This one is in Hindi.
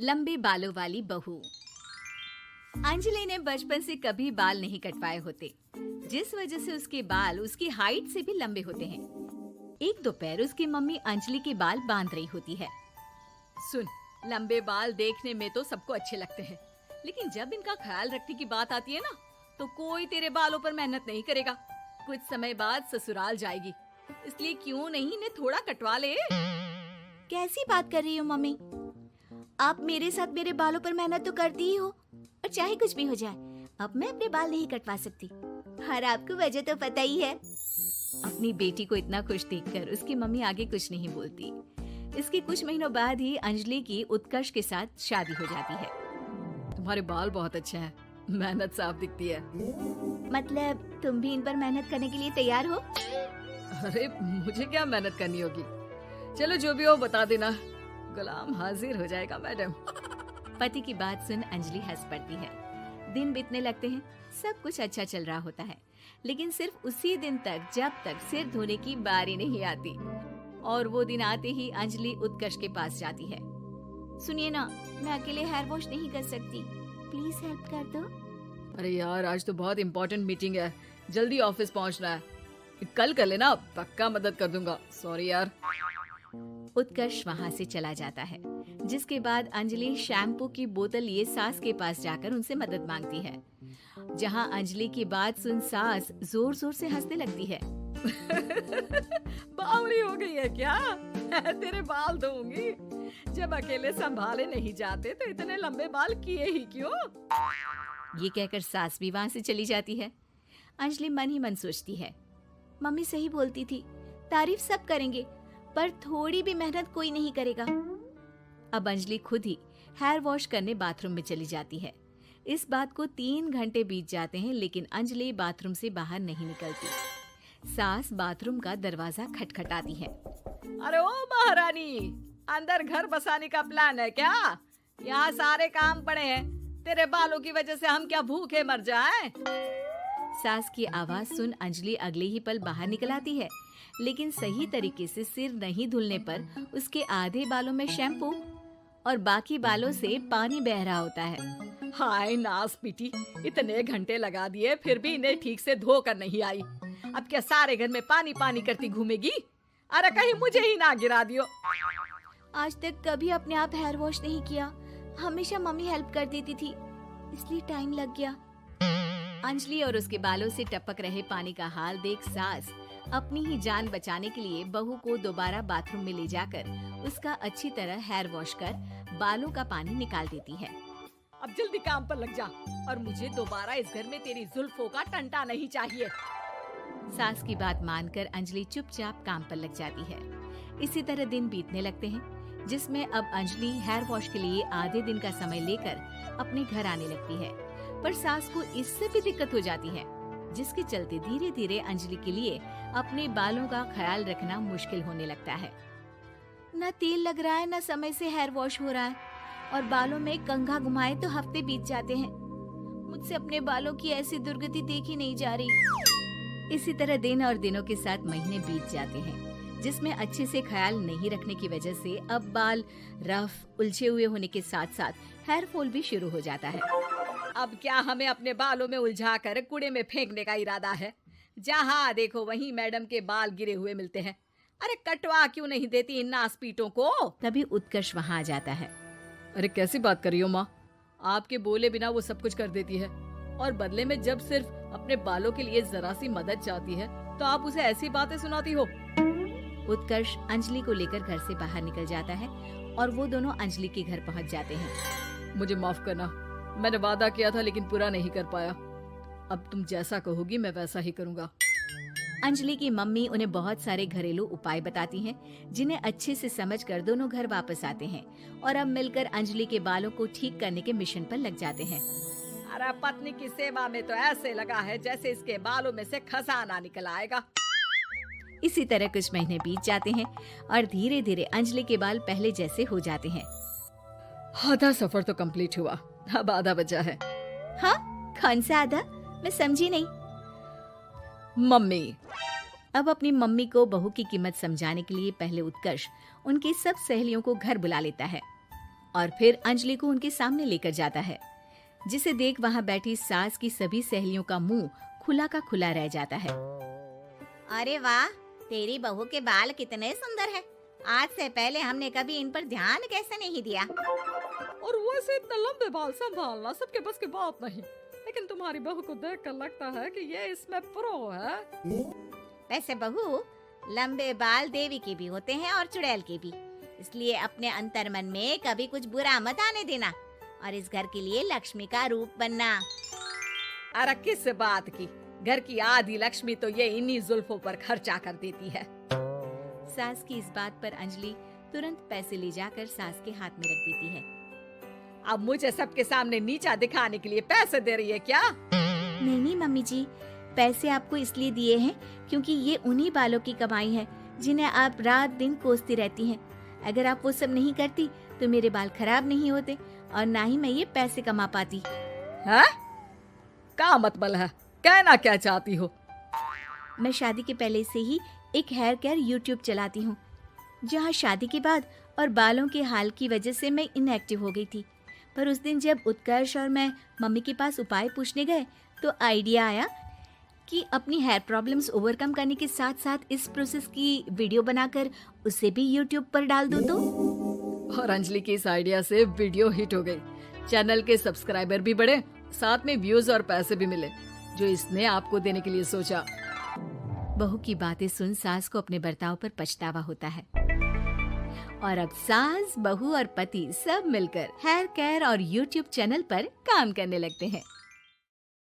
लंबे बालों वाली बहू। अंजलि ने बचपन से कभी बाल नहीं कटवाए होते, जिस वजह से उसके बाल उसकी हाइट से भी लंबे होते हैं। एक दोपहर उसकी मम्मी अंजलि के बाल बांध रही होती है। सुन, लंबे बाल देखने में तो सबको अच्छे लगते हैं, लेकिन जब इनका ख्याल रखने की बात आती है ना, तो कोई तेरे बालों पर मेहनत नहीं करेगा। कुछ समय बाद ससुराल जाएगी, इसलिए क्यों नहीं इन्हें थोड़ा कटवा ले। कैसी बात कर रही हो मम्मी? आप मेरे साथ मेरे बालों पर मेहनत तो करती ही हो, और चाहे कुछ भी हो जाए, अब मैं अपने बाल नहीं कटवा सकती। और आपको वजह तो पता ही है। अपनी बेटी को इतना खुश देखकर उसकी मम्मी आगे कुछ नहीं बोलती। इसके कुछ महीनों बाद ही अंजलि की उत्कर्ष के साथ शादी हो जाती है। तुम्हारे बाल बहुत अच्छे हैं, मेहनत साफ दिखती है। मतलब तुम भी इन पर मेहनत करने के लिए तैयार हो? अरे मुझे क्या मेहनत करनी होगी, चलो जो भी हो बता देना, गुलाम हाजिर हो जाएगा मैडम। पति की बात सुन अंजलि हंस पड़ती है। दिन बीतने लगते हैं, सब कुछ अच्छा चल रहा होता है, लेकिन सिर्फ उसी दिन तक जब तक सिर धोने की बारी नहीं आती। और वो दिन आते ही अंजलि उत्कर्ष के पास जाती है। सुनिए ना, मैं अकेले हेयर वॉश नहीं कर सकती, प्लीज हेल्प कर दो। अरे यार, आज तो बहुत इम्पोर्टेंट मीटिंग है, जल्दी ऑफिस पहुंचना है, कल कर लेना, पक्का मदद कर दूंगा। सॉरी यार। उत्कर्ष वहाँ से चला जाता है, जिसके बाद अंजलि शैम्पू की बोतल लिए सास के पास जाकर उनसे मदद मांगती है। जहाँ अंजलि की बात सुन सास जोर जोर से हंसने लगती है। बावली हो गई है क्या? तेरे बाल धोऊंगी, जब अकेले संभाले नहीं जाते तो इतने लंबे बाल किए ही क्यों? ये कहकर सास भी वहाँ से चली जाती है। अंजलि मन ही मन सोचती है, मम्मी सही बोलती थी, तारीफ सब करेंगे, पर थोड़ी भी मेहनत कोई नहीं करेगा। अब अंजलि खुद ही हेयर वॉश करने बाथरूम में चली जाती है। इस बात को 3 घंटे बीत जाते हैं, लेकिन अंजलि बाथरूम से बाहर नहीं निकलती। सास बाथरूम का दरवाजा खटखटाती है। अरे ओ महारानी, अंदर घर बसाने का प्लान है क्या? यहाँ सारे काम पड़े हैं, तेरे बालों की वजह से हम क्या भूखे मर जाएं? सास की आवाज सुन अंजलि अगले ही पल बाहर निकल आती है, लेकिन सही तरीके से सिर नहीं धुलने पर उसके आधे बालों में शैम्पू और बाकी बालों से पानी बह रहा होता है। हाय नास पीटी, इतने घंटे लगा दिए फिर भी इन्हें ठीक से धो कर नहीं आई। अब क्या सारे घर में पानी पानी करती घूमेगी? अरे कहीं मुझे ही ना गिरा दियो। आज तक कभी अपने आप हेयर वॉश नहीं किया, हमेशा मम्मी हेल्प कर देती थी, इसलिए टाइम लग गया। अंजलि और उसके बालों से टपक रहे पानी का हाल देख सास अपनी ही जान बचाने के लिए बहू को दोबारा बाथरूम में ले जाकर उसका अच्छी तरह हेयर वॉश कर बालों का पानी निकाल देती है। अब जल्दी काम पर लग जा, और मुझे दोबारा इस घर में तेरी जुल्फों का टंटा नहीं चाहिए। सास की बात मानकर अंजलि चुपचाप काम पर लग जाती है। इसी तरह दिन बीतने लगते हैं, जिसमें अब अंजलि हेयर वॉश के लिए आधे दिन का समय लेकर अपने घर आने लगती है, पर सास को इससे भी दिक्कत हो जाती है, जिसके चलते धीरे धीरे अंजलि के लिए अपने बालों का ख्याल रखना मुश्किल होने लगता है। न तेल लग रहा है, न समय से हेयर वॉश हो रहा है, और बालों में कंघा घुमाए तो हफ्ते बीत जाते हैं। मुझसे अपने बालों की ऐसी दुर्गति देखी नहीं जा रही। इसी तरह दिन और दिनों के साथ महीने बीत जाते हैं, जिसमें अच्छे से ख्याल नहीं रखने की वजह से अब बाल रफ उलझे हुए होने के साथ साथ हेयर फॉल भी शुरू हो जाता है। अब क्या हमें अपने बालों में उलझाकर कूड़े में फेंकने का इरादा है? जहाँ देखो वहीं मैडम के बाल गिरे हुए मिलते हैं। अरे कटवा क्यों नहीं देती इन नासपीटों को? तभी उत्कर्ष वहाँ आ जाता है। अरे कैसी बात कर रही हो माँ, आपके बोले बिना वो सब कुछ कर देती है, और बदले में जब सिर्फ अपने बालों के लिए जरा सी मदद चाहती है तो आप उसे ऐसी बातें सुनाती हो। उत्कर्ष अंजलि को लेकर घर से बाहर निकल जाता है और वो दोनों अंजलि के घर पहुँच जाते हैं। मुझे माफ करना, मैंने वादा किया था लेकिन पूरा नहीं कर पाया। अब तुम जैसा कहोगी मैं वैसा ही करूँगा। अंजलि की मम्मी उन्हें बहुत सारे घरेलू उपाय बताती हैं, जिन्हें अच्छे से समझकर दोनों घर वापस आते हैं और अब मिलकर अंजलि के बालों को ठीक करने के मिशन पर लग जाते हैं। अरे पत्नी की सेवा में तो ऐसे लगा है जैसे इसके बालों में से खजाना निकल आएगा। इसी तरह कुछ महीने बीत जाते हैं और धीरे धीरे अंजलि के बाल पहले जैसे हो जाते हैं। आधा सफर तो कंप्लीट हुआ, अब आधा बचा है। हाँ, कौन सा आधा? मैं समझी नहीं। मम्मी। अब अपनी मम्मी को बहू की कीमत समझाने के लिए पहले उत्कर्ष उनकी सब सहेलियों को घर बुला लेता है। और फिर अंजलि को उनके सामने लेकर जाता है, जिसे देख वहाँ बैठी सास की सभी सहेलियों का मुंह खुला का खुला रह जाता है। अरे वाह, तेरी बहू के बाल कितने सुंदर हैं। आज से पहले हमने कभी इन पर ध्यान कैसे नहीं दिया। और वैसे इतने लंबे बाल संभालना सबके बस की बात नहीं, लेकिन तुम्हारी बहू को देखकर लगता है कि ये इसमें प्रो है। वैसे बहू, लंबे बाल देवी के भी होते हैं और चुड़ैल के भी, इसलिए अपने अंतर्मन में कभी कुछ बुरा मत आने देना और इस घर के लिए लक्ष्मी का रूप बनना। अरे किस बात की, घर की आधी लक्ष्मी तो ये इन्हीं जुल्फों पर खर्चा कर देती है। सास की इस बात पर अंजलि तुरंत पैसे ले जाकर सास के हाथ में रख देती है। अब मुझे सबके सामने नीचा दिखाने के लिए पैसे दे रही है क्या? नहीं मम्मी जी, पैसे आपको इसलिए दिए हैं क्योंकि ये उन्हीं बालों की कमाई है जिन्हें आप रात दिन कोसती रहती हैं। अगर आप वो सब नहीं करती तो मेरे बाल खराब नहीं होते और ना ही मैं ये पैसे कमा पाती। है? क्या मतलब है? कहना क्या चाहती हो? मैं शादी के पहले से ही एक हेयर केयर यूट्यूब चलाती हूँ, जहाँ शादी के बाद और बालों के हाल की वजह से मैं इनएक्टिव हो गई थी। पर उस दिन जब उत्कर्ष और मैं मम्मी के पास उपाय पूछने गए तो आइडिया आया कि अपनी हेयर प्रॉब्लम्स ओवरकम करने के साथ साथ इस प्रोसेस की वीडियो बनाकर उसे भी यूट्यूब पर डाल दूँ तो। और अंजलि की इस आइडिया से वीडियो हिट हो गई, चैनल के सब्सक्राइबर भी बढ़े, साथ में व्यूज और पैसे भी मिले, जो इसने आपको देने के लिए सोचा। बहू की बातें सुन सास को अपने बर्ताव पर पछतावा होता है और अब सास, बहू और पति सब मिलकर हेयर केयर और यूट्यूब चैनल पर काम करने लगते हैं।